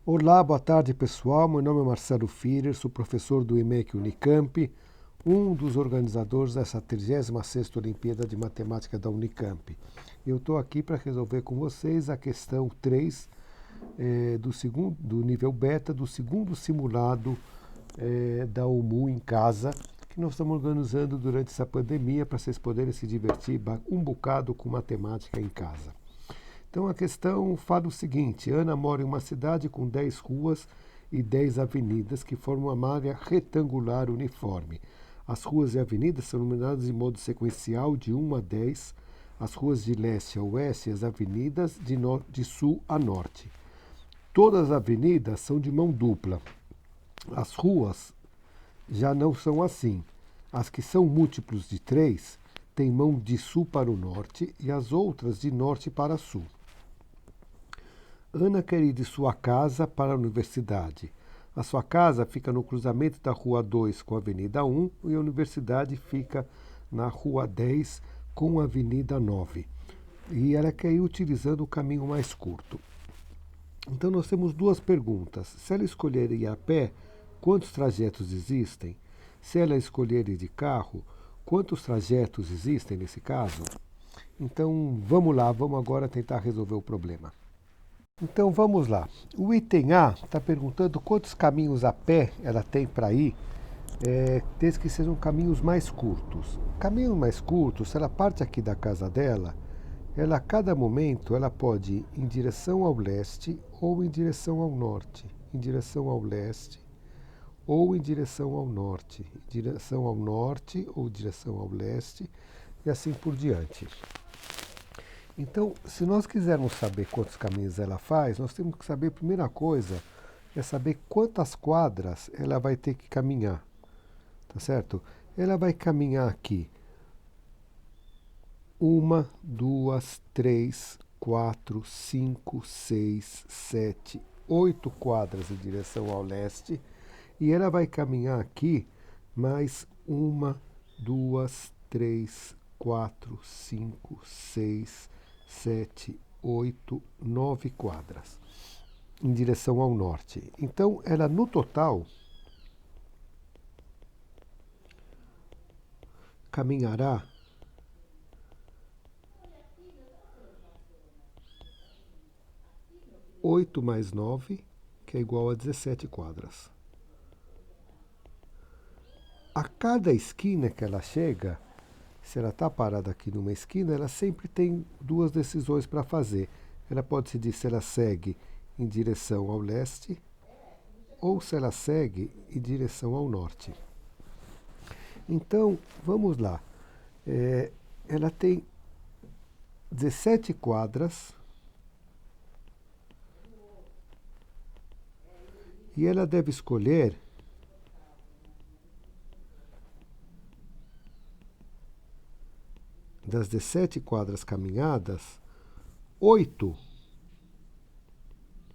Olá, boa tarde pessoal. Meu nome é Marcelo Firer, sou professor do IMEC Unicamp, um dos organizadores dessa 36ª Olimpíada de Matemática da Unicamp. Eu estou aqui para resolver com vocês a questão 3 do nível beta do segundo simulado da UMU em casa, que nós estamos organizando durante essa pandemia para vocês poderem se divertir um bocado com matemática em casa. Então a questão fala o seguinte: Ana mora em uma cidade com 10 ruas e 10 avenidas que formam uma área retangular uniforme. As ruas e avenidas são numeradas de modo sequencial de 1 a 10, as ruas de leste a oeste e as avenidas de sul a norte. Todas as avenidas são de mão dupla. As ruas já não são assim. As que são múltiplos de 3 têm mão de sul para o norte e as outras de norte para sul. Ana quer ir de sua casa para a universidade. A sua casa fica no cruzamento da Rua 2 com a Avenida 1 e a universidade fica na Rua 10 com a Avenida 9. E ela quer ir utilizando o caminho mais curto. Então nós temos duas perguntas. Se ela escolher ir a pé, quantos trajetos existem? Se ela escolher ir de carro, quantos trajetos existem nesse caso? Então vamos lá, vamos agora tentar resolver o problema. Então vamos lá. O item A está perguntando quantos caminhos a pé ela tem para ir, desde que sejam caminhos mais curtos. Caminhos mais curtos, se ela parte aqui da casa dela, ela a cada momento ela pode ir em direção ao leste ou em direção ao norte, em direção ao leste ou em direção ao norte, em direção ao norte ou direção ao leste e assim por diante. Então, se nós quisermos saber quantos caminhos ela faz, nós temos que saber, a primeira coisa, é saber quantas quadras ela vai ter que caminhar, tá certo? Ela vai caminhar aqui 1, 2, 3, 4, 5, 6, 7, 8 quadras em direção ao leste e ela vai caminhar aqui mais 1, 2, 3, 4, 5, 6, 7, 8, 9 quadras em direção ao norte. Então, ela no total caminhará 8 mais 9, que é igual a 17 quadras. A cada esquina que ela chega, se ela está parada aqui numa esquina, ela sempre tem duas decisões para fazer. Ela pode decidir se ela segue em direção ao leste ou se ela segue em direção ao norte. Então, vamos lá. Ela tem 17 quadras e ela deve escolher das 17 quadras caminhadas, 8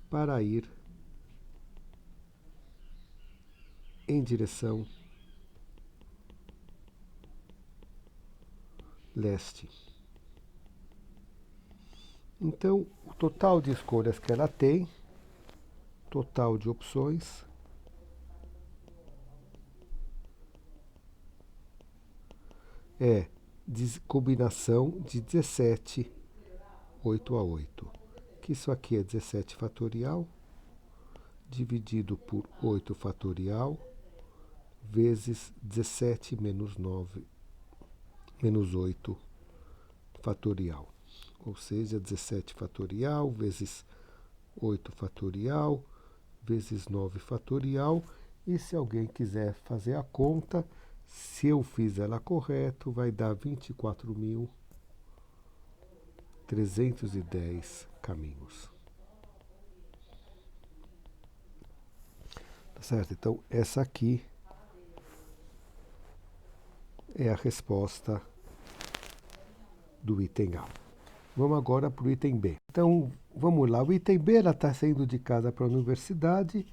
para ir em direção leste. Então, o total de escolhas que ela tem, total de opções, é combinação de 17, 8 a 8. Que isso aqui é 17 fatorial, dividido por 8 fatorial, vezes 17 menos 9, menos 8 fatorial. Ou seja, 17 fatorial vezes 8 fatorial, vezes 9 fatorial. E se alguém quiser fazer a conta, se eu fiz ela correto, vai dar 24.310 caminhos. Tá certo? Então, essa aqui é a resposta do item A. Vamos agora para o item B. Então, vamos lá. O item B, ela está saindo de casa para a universidade,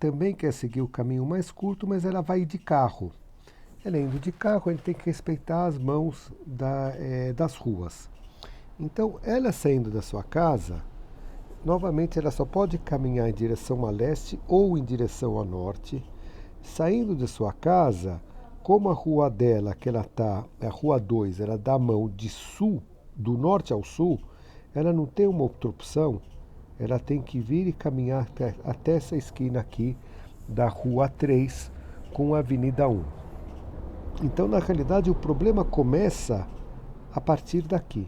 também quer seguir o caminho mais curto, mas ela vai de carro. Ela indo de carro, a gente tem que respeitar as mãos das ruas. Então, ela saindo da sua casa, novamente ela só pode caminhar em direção a leste ou em direção a norte. Saindo de sua casa, como a rua dela, que ela está, é a rua 2, ela dá a mão de sul, do norte ao sul, ela não tem uma outra opção, ela tem que vir e caminhar até essa esquina aqui da rua 3 com a avenida 1. Então, na realidade, o problema começa a partir daqui,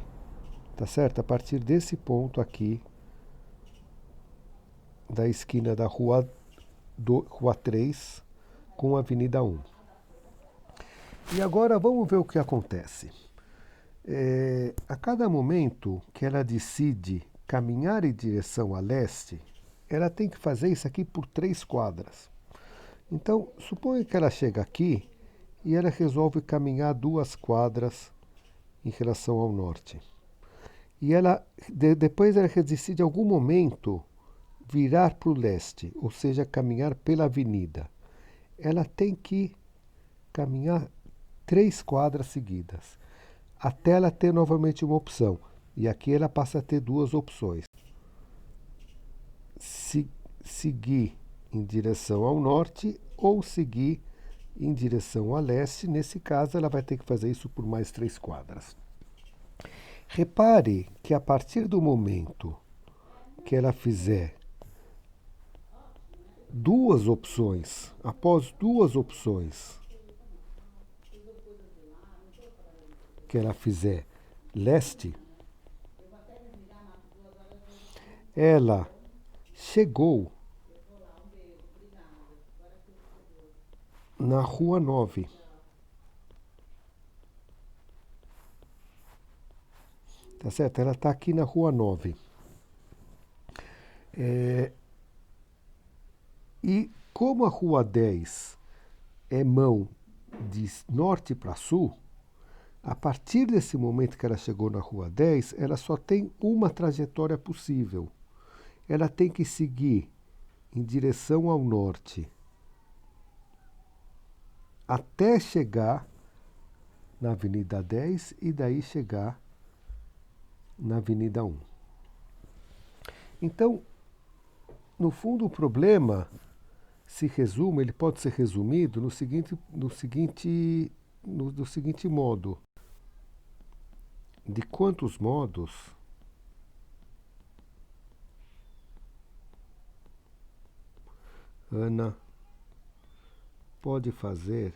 tá certo? A partir desse ponto aqui, da esquina da rua 3 com a avenida 1. E agora vamos ver o que acontece. A cada momento que ela decide caminhar em direção a leste, ela tem que fazer isso aqui por 3 quadras. Então, suponha que ela chega aqui e ela resolve caminhar 2 quadras em relação ao norte. E ela, depois ela decide em algum momento virar para o leste, ou seja, caminhar pela avenida. Ela tem que caminhar 3 quadras seguidas, até ela ter novamente uma opção. E aqui ela passa a ter 2 opções. Seguir em direção ao norte ou seguir em direção a leste. Nesse caso, ela vai ter que fazer isso por mais 3 quadras. Repare que a partir do momento que ela fizer 2 opções, após 2 opções, que ela fizer leste, ela chegou na rua 9. Tá certo? Ela está aqui na rua 9. E como a rua 10 é mão de norte para sul, a partir desse momento que ela chegou na rua 10, ela só tem uma trajetória possível. Ela tem que seguir em direção ao norte até chegar na Avenida 10 e daí chegar na Avenida 1. Então, no fundo, o problema se resume, ele pode ser resumido no seguinte modo. De quantos modos Ana pode fazer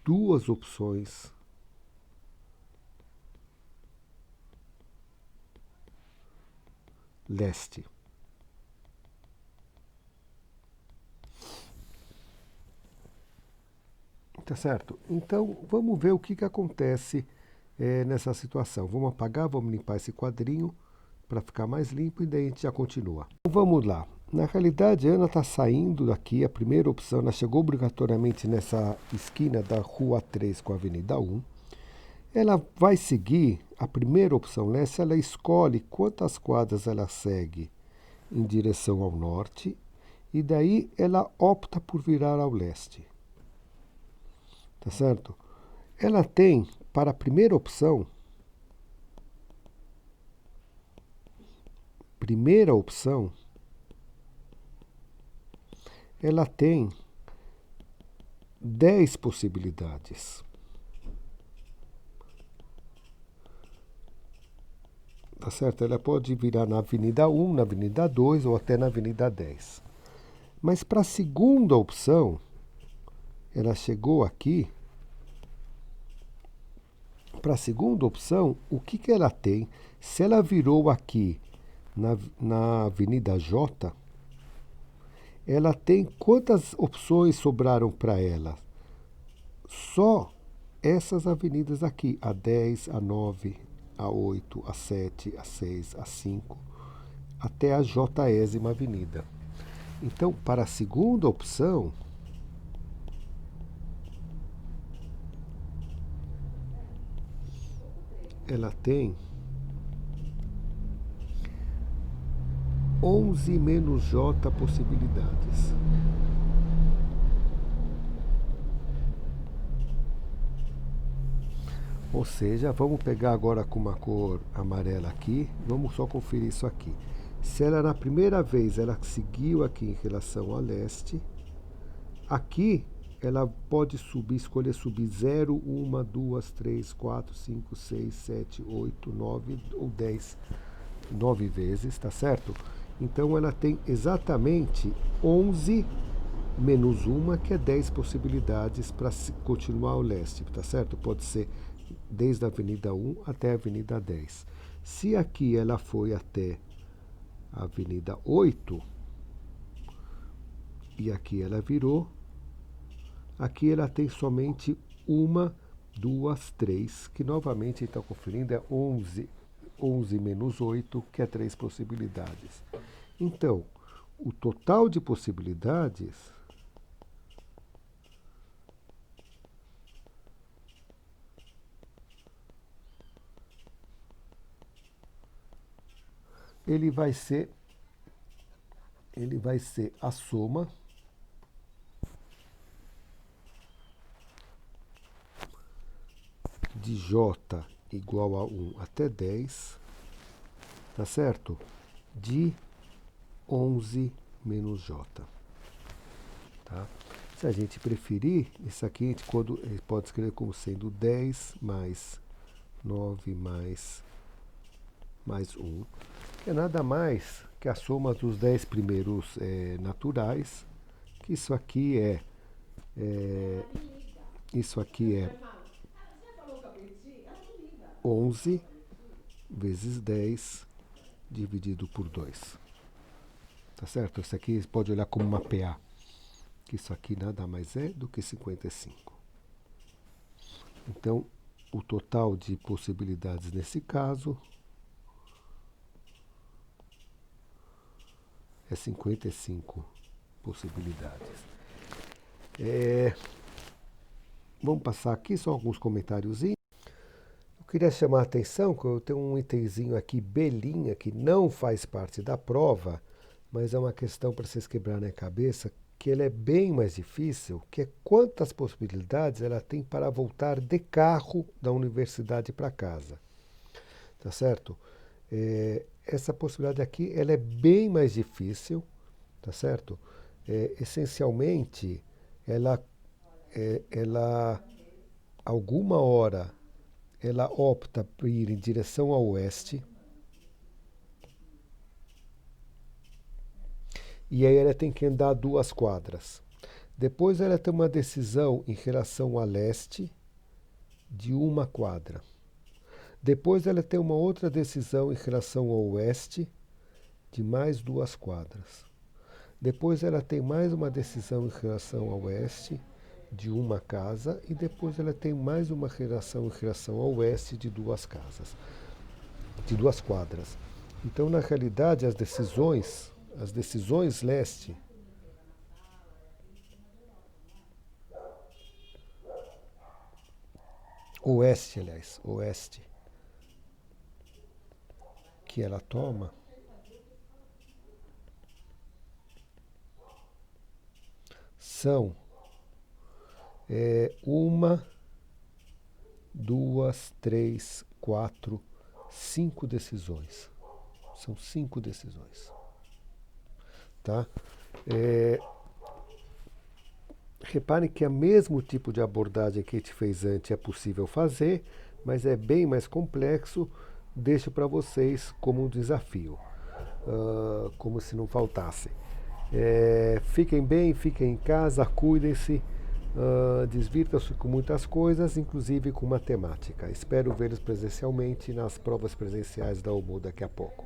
2 opções leste. Tá certo? Então, vamos ver o que acontece nessa situação. Vamos apagar, vamos limpar esse quadrinho para ficar mais limpo e daí a gente já continua. Vamos lá. Na realidade, a Ana está saindo daqui, a primeira opção, ela chegou obrigatoriamente nessa esquina da rua 3 com a avenida 1. Ela vai seguir a primeira opção leste, ela escolhe quantas quadras ela segue em direção ao norte e daí ela opta por virar ao leste. Tá certo? Ela tem, para a primeira opção, ela tem 10 possibilidades. Tá certo? Ela pode virar na Avenida 1, na Avenida 2 ou até na Avenida 10. Mas para a segunda opção, ela chegou aqui. Para a segunda opção, o que ela tem? Se ela virou aqui na Avenida J, ela tem quantas opções sobraram para ela? Só essas avenidas aqui, a 10, a 9, a 8, a 7, a 6, a 5, até a J.ª avenida. Então, para a segunda opção, ela tem 11 menos J possibilidades. Ou seja, vamos pegar agora com uma cor amarela aqui, vamos só conferir isso aqui. Se ela na primeira vez ela seguiu aqui em relação a leste, aqui ela pode subir, escolher subir 0, 1, 2, 3, 4, 5, 6, 7, 8, 9 ou 10, 9 vezes, tá certo? Então ela tem exatamente 11 menos uma, que é 10 possibilidades para continuar ao leste, tá certo? Pode ser desde a Avenida 1 até a Avenida 10. Se aqui ela foi até a Avenida 8 e aqui ela virou, aqui ela tem somente uma, duas, três, que novamente está conferindo é 11, 11 menos 8, que é 3 possibilidades. Então, o total de possibilidades ele vai ser a soma de J igual a 1 até 10, tá certo? De 11 menos J. Tá? Se a gente preferir, isso aqui a gente pode escrever como sendo 10 mais 9 mais 1, que é nada mais que a soma dos 10 primeiros naturais, que isso aqui é 11 vezes 10 dividido por 2. Tá certo? Isso aqui você pode olhar como uma PA, que isso aqui nada mais é do que 55. Então, o total de possibilidades nesse caso é 55 possibilidades. Vamos passar aqui só alguns comentários. Eu queria chamar a atenção que eu tenho um itemzinho aqui, belinha, que não faz parte da prova, mas é uma questão para vocês quebrarem a cabeça, que ele é bem mais difícil, que é quantas possibilidades ela tem para voltar de carro da universidade para casa. Tá certo? Essa possibilidade aqui ela é bem mais difícil, tá certo? Essencialmente, ela alguma hora ela opta por ir em direção ao oeste e aí ela tem que andar 2 quadras. Depois ela tem uma decisão em relação a leste de 1 quadra. Depois ela tem uma outra decisão em relação ao oeste de mais 2 quadras. Depois ela tem mais uma decisão em relação ao oeste de 1 casa e depois ela tem mais uma relação em relação ao oeste de 2 casas, de 2 quadras. Então, na realidade, as decisões leste oeste, que ela toma são 1, 2, 3, 4, 5 decisões. São 5 decisões. Tá? Reparem que é o mesmo tipo de abordagem que a gente fez antes é possível fazer, mas é bem mais complexo. Deixo para vocês como um desafio, como se não faltasse. Fiquem bem, fiquem em casa, cuidem-se, divirtam-se com muitas coisas, inclusive com matemática. Espero vê-los presencialmente nas provas presenciais da OMU daqui a pouco.